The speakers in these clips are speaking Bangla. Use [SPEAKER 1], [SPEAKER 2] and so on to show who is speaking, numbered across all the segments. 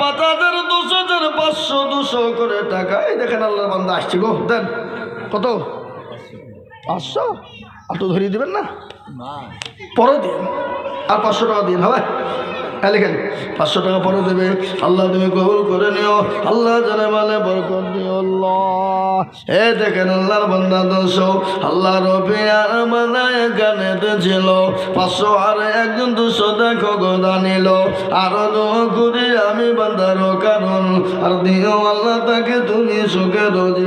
[SPEAKER 1] 5000 200 500 200 করে টাকা। এই দেখেন আল্লাহর বান্দা আসছে গো, দেন কত 500, আর তো ধরিয়ে দিবেন না, পরে দিন আর 500 টাকা দিন হবে। হ্যাঁ লিখেন 500 টাকা পরে দেবে। আল্লাহ তুমি কবুল করে নিও, আল্লাহ জানে মানে বরকত দিও আল্লাহ। এই দেখেন আল্লাহর বান্দা 200 আল্লাহ রবি আর বানায় গানেতে ছিল 500 আর একজন 200 দেখো গোদা নিল। আরো দোয়া করি আমি বান্দারও কারণ, আর দিও আল্লাহ তাকে তুমি সুখে রোজি।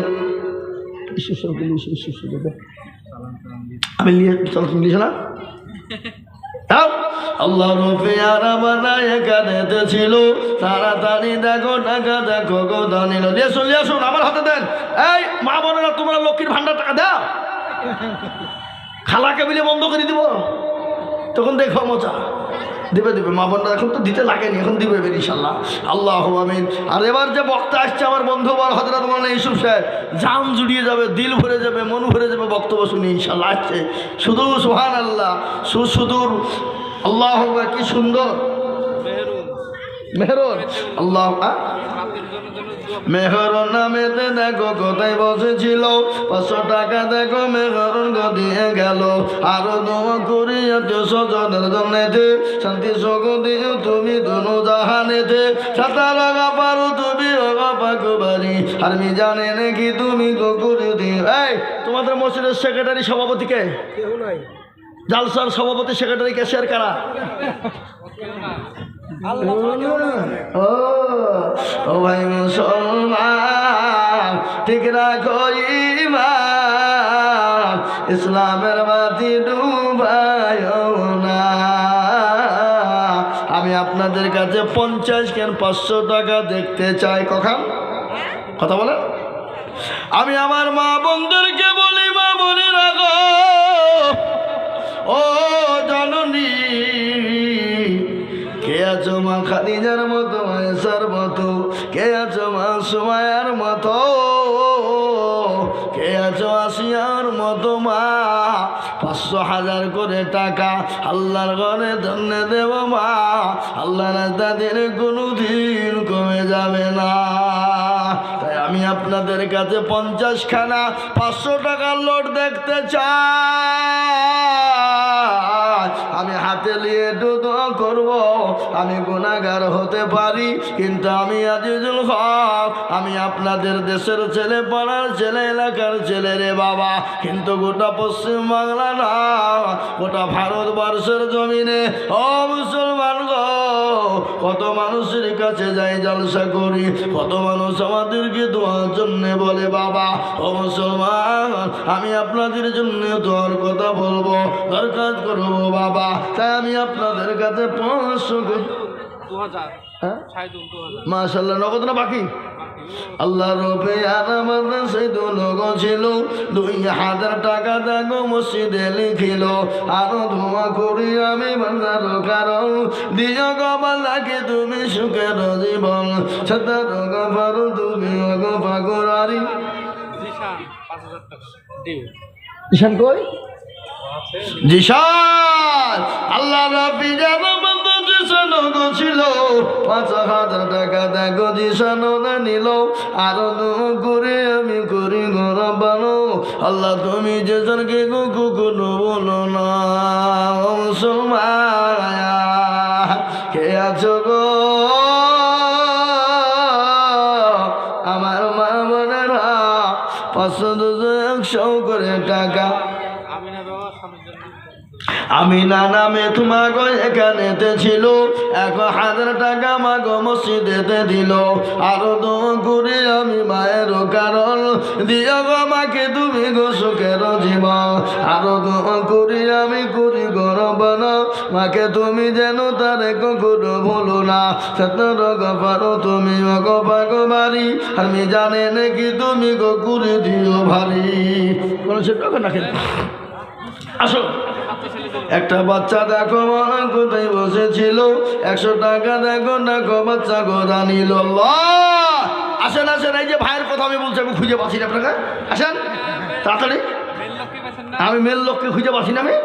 [SPEAKER 1] আমি নিয়ে চলো নিয়েছ না আল্লাহ রফিয়ারা বানায় গানেতে ছিল। তাড়াতাড়ি দেখো টাকা দেখো গোদা নিল। নিয়ে আসুন আমার হাতে দেন। এই মা বোনেরা তোমরা লক্ষ্মীর ভান্ডার টাকা দাও, খালাকে মিলে বন্ধ করে দিব, তখন দেখো মজা দিবে দিবে। মা বোনরা এখন তো দিতে লাগেনি, এখন দিবে ইনশাল্লাহ। আল্লাহ আমিন। আর এবার যে বক্তা আসছে আমার বন্ধু বল হযরত মাওলানা ইউসুফ সাহেব, জান জুড়িয়ে যাবে, দিল ভরে যাবে, মন ভরে যাবে বক্তব্য শুনি ইনশাল্লাহ। আসছে শুধু সুবহানাল্লাহ, সুদূর আল্লাহ, কি সুন্দর মেহরুন আল্লাহ। মেহরুন নামেতে দেখো কোথায় বসেছিল, 500 টাকা দেখো মেহরুন দিয়ে গেল। আরো দোয়া করি আত্মীয় স্বজনের জন্যেতে, শান্তি সুখ দিও তুমি দুনো জাহানেতে। সাঁতার আগা পারো তুমি আগা পাকুবারি, আর মি জানে নাকি তুমি গোকুরি দিও। এই তোমাদের মসজিদের সেক্রেটারি সভাপতি কে? কেউ নাই। জালসার সভাপতি সেক্রেটারি ক্যাশিয়ার কারা? ও ভাই মুসলমান ঠিক রাখো ঈমান, ইসলামের বাতি ডুবায়ও না। আমি আপনাদের কাছে 50 কেন 500 টাকা দেখতে চাই। কখন কথা বলে আমি আমার মা বোনদেরকে বলি, মা বলি রাখো ও জননী, কে আছো মা খাদিজার মতো, আয়েশার মতো, কে আছো মা সুমায়ার মতো, কে আছো আসিয়ার মতো মা। 500,000 করে টাকা আল্লাহর ঘরে ধন্য দেব মা, আল্লাহ রাস্তা দিন কোনোদিন কমে যাবে না। তাই আমি আপনাদের কাছে 50 খানা 500 টাকার নোট দেখতে চাই। আমি হাতে নিয়ে একটু দোয়া করব। আমি গুনাহগার হতে পারি, কিন্তু আমি আজিজুল হক, আমি আপনাদের দেশের ছেলে, পাড়ার ছেলে, এলাকার ছেলে রে বাবা। কিন্তু গোটা পশ্চিম বাংলা না, গোটা ভারতবর্ষের জমিনে ও মুসলমান গো, কত মানুষের কাছে যাই জলসা করি, কত মানুষ আমাদেরকে দোয়ার জন্য বলে বাবা। ও মুসলমান, আমি আপনাদের জন্য দোয়ার কথা বলবো, দরকার করবো বাবা। তাই আমি আপনাদের কাছে 500 মাশাআল্লাহ নগদ না বাকি? আল্লাহ রবে আমার সেই দুলগ ছিল 2000 টাকা দেখো মসজিদে লিখিল। আরো ধোয়া করি আমি বান্দার কারণ, দিও গো বান্দাকে তুমি সুখের জীবন, সাতার গফারু তুমি গো পাগরারি। জিশান কই? জিশান আল্লাহ রবি জানো বন্ধু জিশান ছিল 5000 টাকা দেখো জিশান নিল। আরো করে আমি করি গরবানো, আল্লাহ তুমি জিশানকে কোনো বলো না। মুসলমান কে আছো গো আমার মা বোনেরা, 500 200 100 করে টাকা আমি না নামে তোমাগো এখানেতে ছিল, 1000 টাকা মাগো মসজিদেতে দিল। আরো দোয়া করি আমি মায়ের কারণ, দিও গো মাকে তুমি গো সুখের জীবন। আরো দোয়া করি আমি করি গরবান, মাকে তুমি যেন তারে কখনো ভুলো না। সতর গফারো তুমি গো পাগবারি, আমি জানে নাকি তুমি গো করে দিও ভারী। কোন সে টাকা না খেলে আসো। একটা বাচ্চা দেখো মা কোথায় বসেছিল, 100 টাকা দেখো দেখো বাচ্চা গোদা নিল। আসেন আসেন, এই যে ভাইয়ের কথা আমি বলছি, আমি খুঁজে পাচ্ছি না আপনাকে। আসেন তাড়াতাড়ি, আমি মেল লোককে খুঁজে পাচ্ছি না। আমি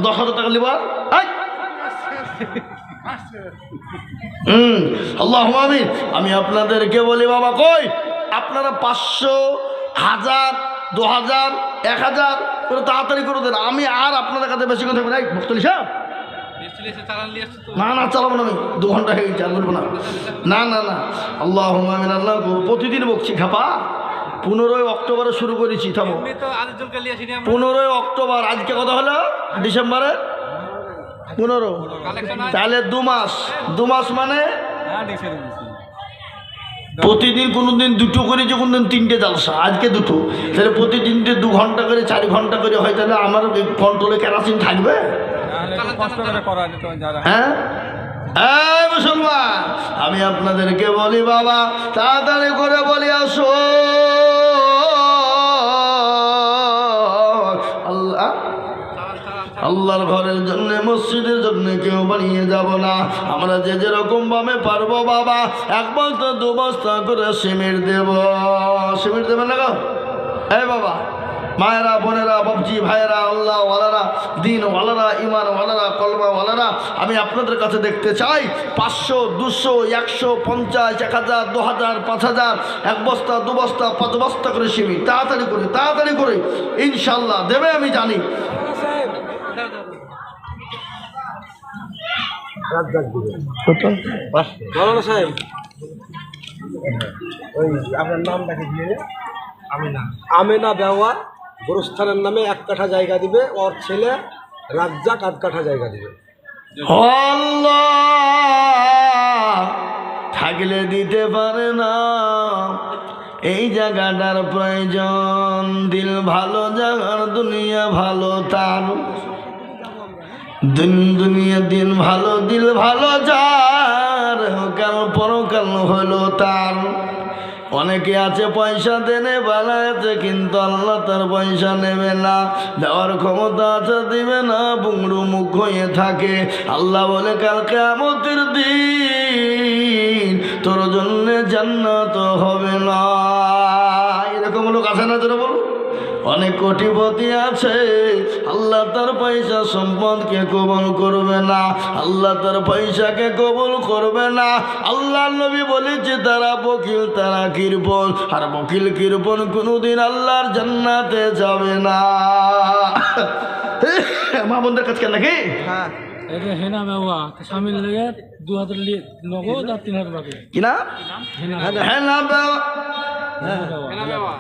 [SPEAKER 1] 10,000 টাকা লিবার আল্লাহুম্মা আমিন। আমি আপনাদেরকে বলি বাবা, কই আপনারা 500, 1000, 2000, 1000 করে তাড়াতাড়ি করে দেন। আমি আর আপনাদের কাছে বেশি কথা বলি মুক্তলি সাহেব, না না চালাবো না, আমি 2 ঘন্টা হয়ে গেছে, আর বলবো না, না না না। আল্লাহুম্মা আমিন। আল্লাহ প্রতিদিন বকছি খাপা। 15 অক্টোবরে শুরু করেছি, থামো। 15 অক্টোবর, আজকে কত হলো? ডিসেম্বরে 15, তাহলে 2 মাস মানে প্রতিদিন কোনোদিন 2টো করে, যখন দিন 3টে জালসা, আজকে 2টো, তাহলে প্রতিদিন 2 ঘন্টা করে 4 ঘন্টা করে হয়, তাহলে আমার কন্ট্রোলে কেরাসিন থাকবে? হ্যাঁ মুসলমান, আমি আপনাদেরকে বলি বাবা, তাড়াতাড়ি করে বলি আসো। আল্লাহর ঘরের জন্য, মসজিদের জন্য কেউ বানিয়ে যাব না। আমরা যে যেরকম ভাবে পারবো বাবা, 1 বস্তা 2 বস্তা করে সিমেন্ট দেব। সিমেন্ট দেবেন না গো? এই বাবা, মায়েরা, বোনেরা, বাবজি ভাইয়েরা, আল্লাহ ওয়ালারা, দিন ওয়ালারা, ইমান ওয়ালারা, কলমা ওয়ালারা, আমি আপনাদের কাছে দেখতে চাই 500, 200, 150, 1000, 2000, 5000, 1 বস্তা 2 বস্তা 5 বস্তা করে সিমেন্ট তাড়াতাড়ি করে ইনশাল্লাহ দেবে, আমি জানি।
[SPEAKER 2] আপনার নামটাকে দিয়ে আমেনা ব্যবহার গোরস্থানের নামে 1 কাঠা জায়গা দিবে, ওর ছেলে রাজ্জাক 8 কাঠা জায়গা দিবে।
[SPEAKER 1] থাকলে দিতে পারে না, এই জায়গাটার প্রয়োজন। দিল ভালো জাগার দুনিয়া ভালো তার, দুনিয়া দিন ভালো, দিল ভালো যার, কাল পরকাল হলো তার। অনেকে আছে পয়সা দেনে বানাতে, কিন্তু আল্লাহ তার পয়সা নেবে না, দেওয়ার ক্ষমতা আছে, দিবে না, বুংড়ু মুখ হয়ে থাকে। আল্লাহ বলে কাল কিয়ামতের দিন তোর জন্য জান্নাত হবে না। এরকম লোক আছে না? তোরা বলো। অনেক কোটিপতি আছে, আল্লাহ তার পয়সা সম্পদকে কবুল করবে না, আল্লাহ তার পয়সাকে কবুল করবে না। আল্লাহ নবী বলেছে তারা বকিল, তারা কৃপণ, আর বকিল কৃপণ কোনোদিন আল্লাহর জান্নাতে যাবে না। মা বোনদের কাছে কেন নাকি? হ্যাঁ,
[SPEAKER 3] এটা হেনা বাবা শামিল লেগে 2000 নগদ আর 3000 বাকি
[SPEAKER 1] কিনা হেনা বাবা।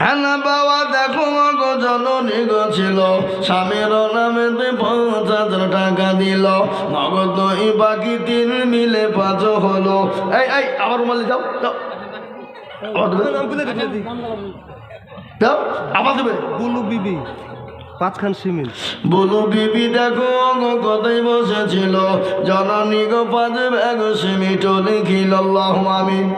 [SPEAKER 1] হ্যাঁ না বাবা, দেখো গো জননী গো ছিল, স্বামীর নামে 5000 টাকা দিল, নগদ বাকি 3 মিলে 5 হলো। এই আবার মালি যাও যাও, আবার দেবে।
[SPEAKER 2] বুলু বিবি 5 খান সিমেন্ট।
[SPEAKER 1] বুলু বিবি দেখো গো কথাই বসেছিল, জননী গো 5 ব্যাগ সিমেন্ট লিখিল। আল্লাহুম্মা আমিন।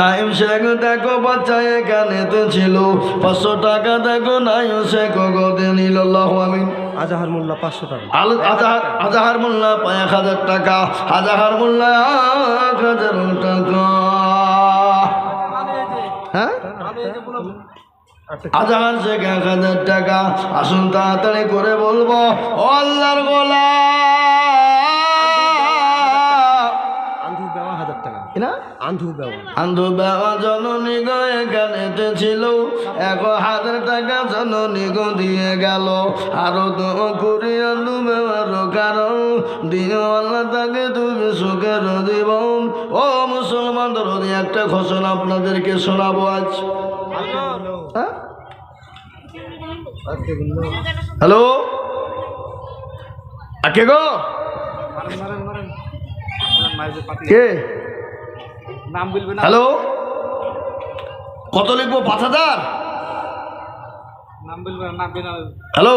[SPEAKER 1] নাইম শেখ দেখো বাচ্চা এখানে তো ছিল, 500 টাকা দেখো নাইম শেখ গদে নিল। আল্লাহু আমিন।
[SPEAKER 2] আজাহার মোল্লা 500 টাকা।
[SPEAKER 1] আজাহার মোল্লা 1000 টাকা। আজাহার মোল্লা 1000 টাকা। হ্যাঁ, আজাহার শেখ 1000 টাকা। আসুন তাড়াতাড়ি করে বলবো, ও আল্লাহর গোলাম। আন্ধু বাবা জননী গো এখানেতে ছিল, 1000 টাকা জননী গো দিয়ে গেল, আরো তো করি আন্ধু বাবার কারণ, দিও আল্লাহ তাকে তুমি সুখের জীবন। ও মুসলমান ধরুন, একটা ঘোষণা আপনাদেরকে শোনাবো আজ। হ্যালো, কে গো? কে? হ্যালো, কত লিখবো? 5000? হ্যালো,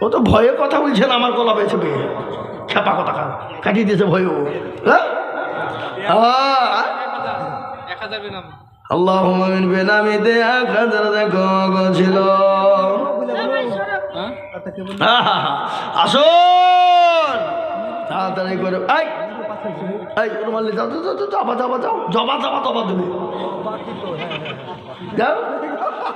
[SPEAKER 1] ও তো ভয়ে কথা বলছে না, আমার গলা পেয়েছে খেপা কথা কাটিয়ে দিয়েছে ভয়। আল্লাহুম্মা মিন বেনামিতে 1000 দেখো ছিল। আসুন তাড়াতাড়ি করে, জবা দেবে যাও।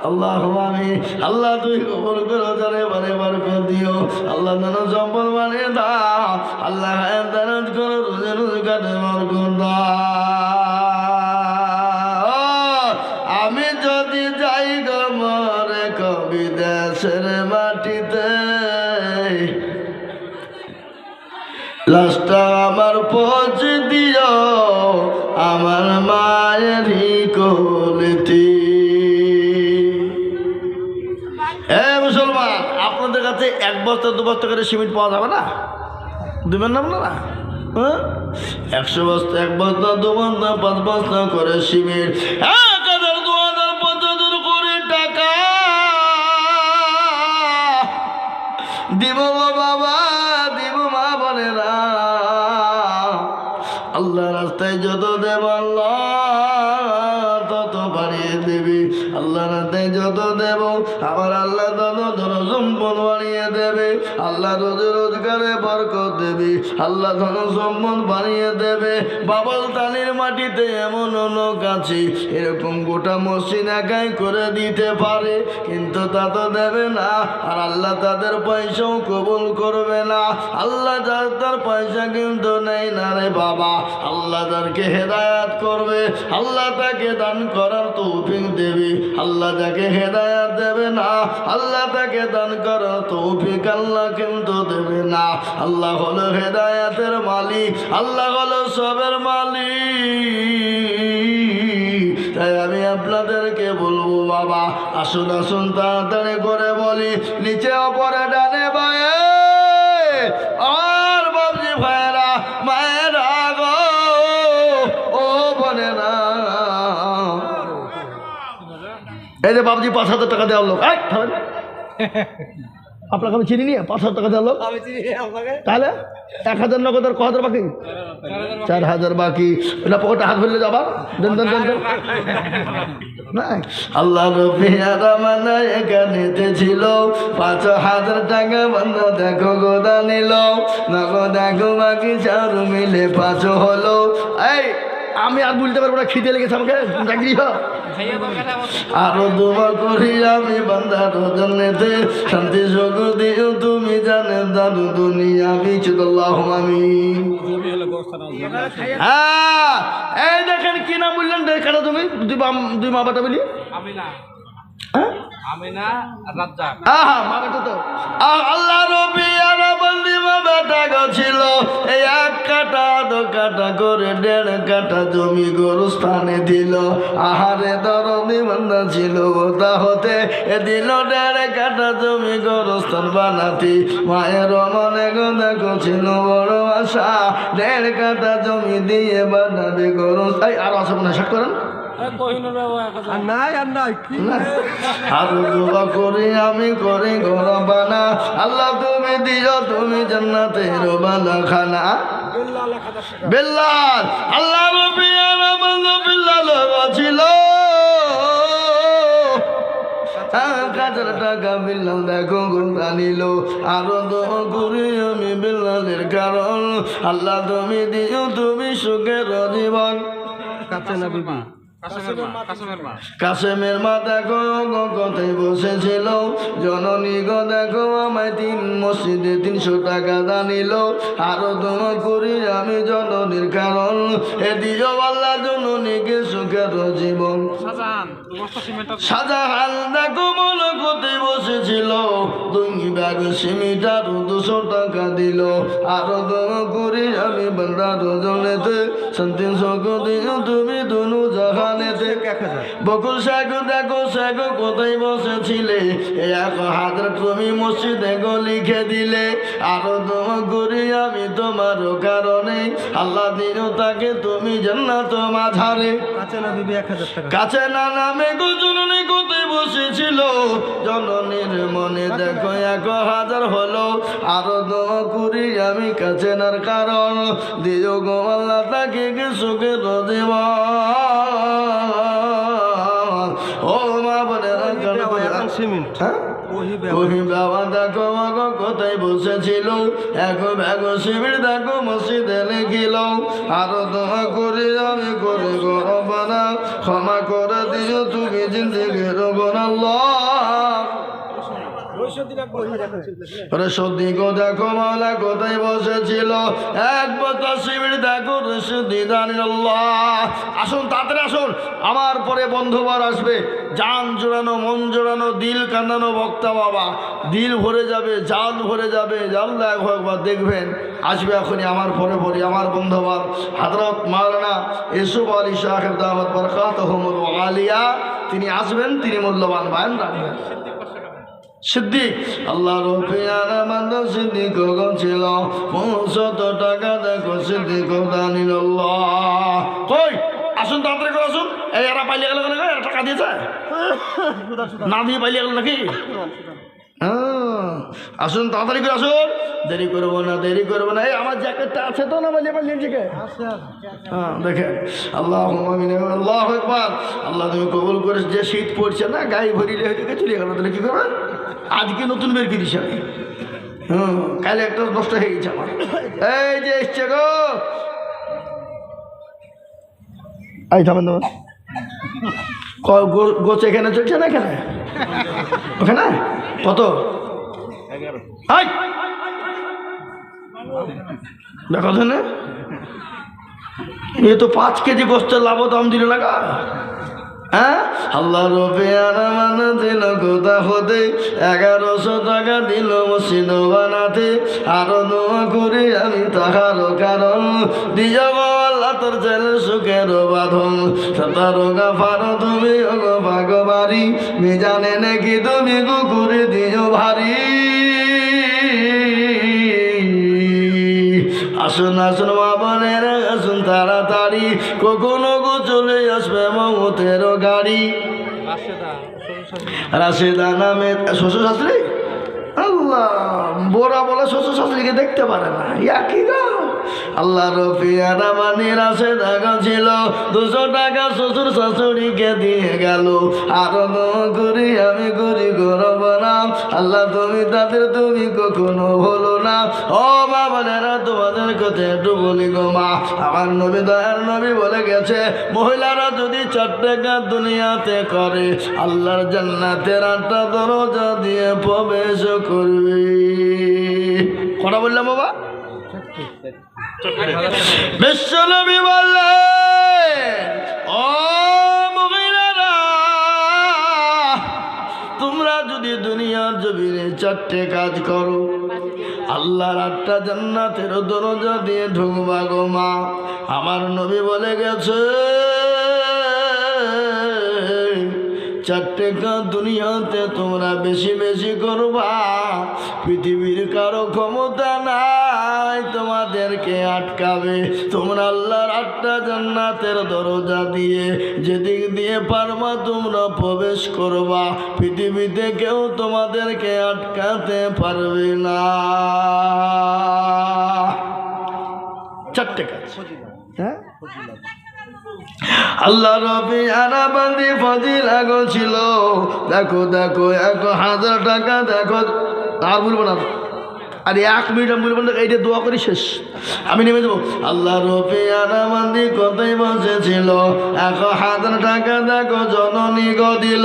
[SPEAKER 1] আল্লাহ আমি আল্লাহ তুই কবুল করো জানে বারে বার করে দিও আল্লাহ যেন সম্পদ বানিয়ে দাও আল্লাহ হায়াত দারাজ করো রোজে রোজে কাটে বরকত দাও আমি যদি যাই গো মরে কবি দেশের মাটিতে লাশটা আমার পৌঁছে দিও আমার মায়েরই কোলেতে মুসলমান আপনাদের কাছে 1 বস্তা 2 বস্তা করে সিমেন্ট পাওয়া যাবে না দেবেন না আপনারা হ্যাঁ 100 বস্তা 1 বস্তা 2 বস্তা 5 বস্তা করে সিমেন্ট 1000 2000 75 করে টাকা দিব বাবা দিব মা বোনেরা আল্লাহ রাস্তায় যত দেব আল্লাহ তত বাড়িয়ে দেবে আল্লাহ রাস্তায় যত দেব আমার আল্লাহ তত ধন সম্পদ বাড়িয়ে দেবে আল্লাহ রোজ রোজগারে বরকত দেবে আল্লাহ ধন সম্পদ বাড়িয়ে দেবে বাবল তালির মাটিতে এমন লোক আছে এরকম গোটা মসজিদ একাই করে দিতে পারে কিন্তু তা তো দেবে না আর আল্লাহ তাদের পয়সাও কবুল করবে না আল্লাহ যার তার পয়সা কিন্তু নেই না রে বাবা আল্লাহ তাকে হেদায়াত করবে আল্লাহ তাকে দান করার তৌফিক দেবে আল্লাহ যাকে হেদায়াত দেবে না আল্লাহ তাকে দান করার তৌফিক আল্লাহ কিন্তু দেবে না আল্লাহ হলো হেদায়াতের মালিক আল্লাহ হলো সবের মালিক তাই আমি আপনাদেরকে বলবো বাবা আসুন আসুন তাড়াতাড়ি করে বলি নিচে অপরে ডানে বায়ে আর বাবজি ভাইরা মায়েরা গো ও বোনেরা এই যে বাবজি 5,000 টাকা দেওয়ার লোক আপনাকে আমি চিনি নিয়ে 5,000 টাকা দেওয়ার লোক তাহলে 1,000 নগদের ক হাজার বাকি 4,000 বাকি এটা পকেটে হাত ফেললে যাবা দেন দেন দেন দেন আল্লাহ রবিয়ারা এখানেতে ছিল 5,000 টাকা বন্ধ দেখো গোদা নিল নগদ দেখো বাকি 4 মিলে 5 হলো এই আমি আর বলতে পারবো না খিদে লেগেছে আমাকে চাকরি আরো দোয়া করি আমি বান্দার জন্যতে শান্তি সুখ দিও তুমি জানে দাদু দুনিয়া বিচুল্লাহ আমি হ্যাঁ এই দেখেন কি নাম বললেন দেখাটা তুমি দুই মা বাটা বলি আল্লাহ রবি ছিল এই 1 কাঠা 2 কাঠা করে 1.5 কাঠা জমি গরুস্থানে দিল আহারে দরদি বান্দা ছিল তা হতে এ দিল 1.5 কাঠা জমি গরুস্থান বানাতে মায়ের মনে দেখো ছিল বড় আশা 1.5 কাঠা জমি দিয়ে বানাবে গরুস্থান আর আছে মনে শেষ করেন আমি করি ঘর বানা আল্লাহ তুমি দিও তুমি জান্নাতের বালা খানা বিল্লাল আল্লাহ বিল্লাল ছিল 1,000 টাকা বিল্লাল দেখো গোটা নিল আরো দোয়া করি আমি বিল্লালের কারণ আল্লাহ তুমি দিও তুমি সুখের জীবন কাসেমের মা দেখো কথায় বসেছিল জননী গো দেখো আমায় 3 মসজিদে 300 টাকা দানিল আরো দোয়া করি আমি জননীর কারণ এ দিও আল্লাহ জননীকে সুখের জীবন শাহজাহান দেখো মনে কোথায় বসেছিল 2 ব্যাগ সিমেন্ট আর 200 টাকা দিল আরো দোয়া করি আমি বান্দার জনেতে শান্তি সুখ দিও তুমি দুনু জাহান বকুল শেখ দেখো শেখ কোথায় বসেছিলে 1,000 তুমি মসজিদে গো লিখে দিলে আরো দোয়া করি আমি তোমার কারণে আল্লাহ দিন তাকে তুমি জান্নাত মাঝারে কাছে না নামে গো জননী কোথায় বসেছিল জননীর মনে দেখো 1,000 হলো আরো দোয়া করি আমি কাছে নার কারণ দিও গো আল্লাহ তাকে সুখের জীবন ও মা বোনেরা সিমেন্ট কহি বাবা দেখো মাগো কোথায় বসেছিল, এক ব্যাগ শিবির দেখো মসজিদে লিখিল, আরো দোয়া করি আমি করে গরবানা, ক্ষমা করে দিও তুমি জিন্দেগির গুনাহ। রশিদকে দেখো মাওলা কোথায় বসেছিল, এক বস্তা শিবির দেখো রশিদানিল্লাহ। আসুন তাড়াতাড়ি আসুন, আমার পরে বন্ধুবার আসবে, জান জোড়ানো মন জোড়ানো দিল কাঁদানো বক্তা বাবা, দিল ভরে যাবে জান ভরে যাবে, আল্লাহ একবার দেখবেন আসবে এখনই আমার পরে পরে আমার বন্ধুবার হযরত মাওলানা ইউসুফ আলী সাহেব দামাত বরকাতুহুল আলিয়া, তিনি আসবেন, তিনি মূল্যবান বয়ান রাখবেন। সিদ্দিক আল্লাহ রফিয়ানা মান্দ সিদ্দিক গম ছিল, 500 টাকা দেখো সিদ্দিক দানিল্লাহ। কই আসুন তাড়াতাড়ি করে আসুন, এই এরা পাইলে গেল কেন, এরা টাকা দিয়েছে না দিয়ে পাইলে গেল নাকি? আসুন তাড়াতাড়ি করে আসুন, দেরি করবো না দেরি করবো না। এই আমার জ্যাকেটটা আছে তো না বলি নিজেকে, হ্যাঁ দেখেন। আল্লাহ আল্লাহ একবার, আল্লাহ তুমি কবুল করে, যে শীত পড়ছে না গায়ে ভরিলে হয়ে চলে গেল, তাহলে কি করবেন? আজকে নতুন বের কিনিস আমি, কালে একটা নষ্ট হয়ে গেছে আমার। এই যে এসছে গো, এই থামেন গোছ এখানে চলছে না, এখানে ওখানে কত দেখো ধনে, এ তো 5 কেজি গোস্তের লাভ দাম দিল না গা। হ্যাঁ আল্লাহ রফিয়ানা মানা দিল কোথা হতে, 1100 টাকা দিল মসজিদ বানাতে, আরো দোয়া করি আমি তাহার কারণ, দিয়া আল্লাহ তোর ছেলে সুখের বাঁধন, তারো গাফারো তুমি ওগো ভাগবাড়ি, মিজানে নাকি তুমি কুকুরে দিও ভারী। আসুন আসুন মা বোনেরা আসুন তাড়াতাড়ি, কখনো গো চলে আসবে মমতের গাড়ি। রাশেদা নামে শ্বশুর শাশুড়ি, আল্লাহ বোরা বলে শ্বশুর শাশুড়িকে দেখতে পারে না, কি গো। আল্লাহ রফিয়ানা মানি রাশেদা ছিল, 200 টাকা শ্বশুর শাশুড়িকে দিয়ে গেল, আরো করি আমি করি গরব না, আল্লাহ তুমি তাদের তুমি কখনো বলো না। ও মা বোনেরা তোমাদের কথা একটু বলি গো মা, আমার নবী দয়ার নবী বলে গেছে, মহিলারা যদি 4 টাকা দুনিয়াতে করে, আল্লাহর জান্নাতের 8টা দরজা দিয়ে প্রবেশ করবে। কথা বললাম বাবা, বিশ্বনবী বললেন, ও মহিলারা তোমরা যদি দুনিয়ার জমিনে 4টে কাজ করো, আল্লাহর 8টা জান্নাতের দরজা দিয়ে ঢুকবা গো মা। আমার নবী বলে গেছে 4টে কাজ দুনিয়াতে তোমরা বেশি বেশি করবা, পৃথিবীর কারো ক্ষমতা নাই তোমাদেরকে আটকাবে। তোমরা আল্লাহর 8টা জান্নাতের দরজা দিয়ে যেদিক দিয়ে পারবা তোমরা প্রবেশ করবা, পৃথিবীতে কেউ তোমাদেরকে আটকাতে পারবে না। 4টে কাজ, হ্যাঁ আল্লাহ রফিয়ানা বান্দি ফজিলা গো ছিল, দেখো দেখো 1000 টাকা দেখো, আর বলবো না, আর 1 মিনিট আমি বলবো না, এইটা দোয়া করি শেষ আমি নেমে যাবো। আল্লাহ রফিয়ানা বান্দি কোথায় বসেছিল, 1000 টাকা দেখো জননী গো দিল,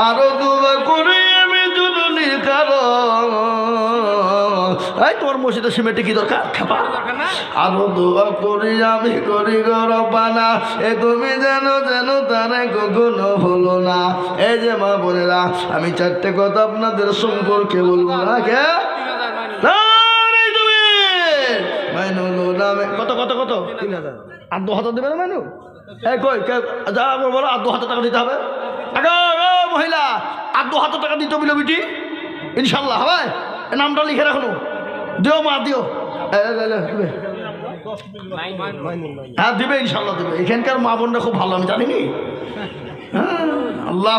[SPEAKER 1] আরো দোয়া করি আমি জননীর কারণ। এই তোমার মসজিদে সিমেন্টে কি দরকার, খাপা আরো দোয়া করি আমি করি গরবানা, এ তুমি জানো জানো তারা কখনো হলো না। এই যে মা বোনেরা, আমি 4টে কথা আপনাদের সম্পর্কে বলবো না, কে কত কত কত 3000 আর 2000 দেবে না মানু, এই কই যা বলো, আর 2000 টাকা দিতে হবে। আগে মহিলা আর 2000 টাকা দিতে বিলো বিটি, ইনশাল্লাহ হবে। নামটা লিখে রাখুন, দিও মা দিও, হ্যাঁ দিবে ইনশাল্লাহ দিবে। এখানকার মা বোনরা খুব ভালো, আমি জানিনি। হ্যাঁ আল্লাহ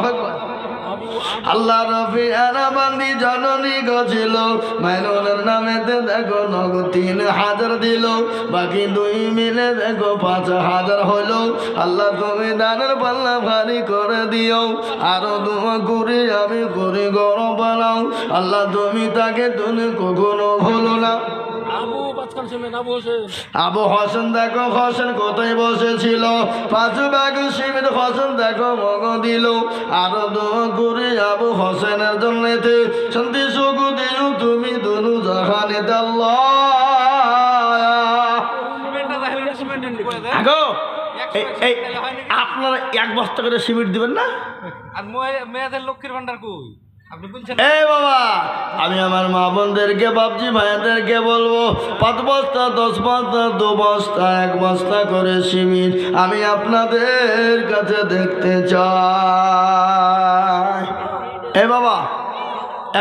[SPEAKER 1] আল্লাহ রফি আনাবান্দি জননী গছিল মাইনুনের নামেতে দেখো নগদ 3000 দিল, বাকি 2 মিলে দেখো 5000 হলো। আল্লাহ তুমি দানের পাল্লা ভারী করে দিও, আরো দোয়া করি আমি করি গরম বানাও। আল্লাহ তুমি তাকে তুমি কখনো ভুলো না।
[SPEAKER 3] আবু পাঁচখান সেমেন আবু হোসেন
[SPEAKER 1] আবু হোসেন দেখো হোসেন কোথায় বসেছিল, 5 ব্যাগ সিমেন্ট হোসেন দেখো মগ দিল, আরো দোয়া করি আবু হোসেনের জন্যতে শান্তি সুখ দিও তুমি দুনু জাহানেতে আল্লাহ। আগো এই আপনারা 1 বস্তা করে সিমেন্ট দিবেন না?
[SPEAKER 3] আর মেয়েদের লক্ষ্মীর ভান্ডার কই আপনি বলছেন?
[SPEAKER 1] এই বাবা, আমি আমার মা বোনদেরকে বাপজি ভাইয়াদেরকে বলবো 5 বস্তা 10 বস্তা 2 বস্তা 1 বস্তা করে সিমেন্ট আমি আপনাদের কাছে দেখতে চাই। এ বাবা,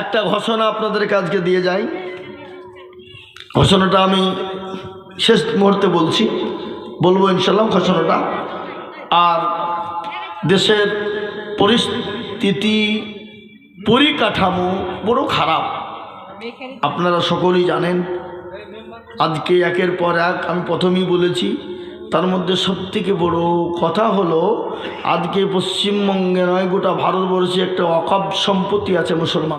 [SPEAKER 1] একটা ঘোষণা আপনাদের কাছকে দিয়ে যাই। ঘোষণাটা আমি শেষ মুহূর্তে বলবো ইনশাল্লাহ ঘোষণাটা। আর দেশের পরিস্থিতি পরিকাঠামো বড় খারাপ, আপনারা সকলেই জানেন। আজকে একের পর এক আমি প্রথমেই বলেছি, তার মধ্যে সবথেকে বড় কথা হলো আজকে পশ্চিমবঙ্গে নয় গোটা ভারতবর্ষে একটা অকাপ সম্পত্তি আছে মুসলমান।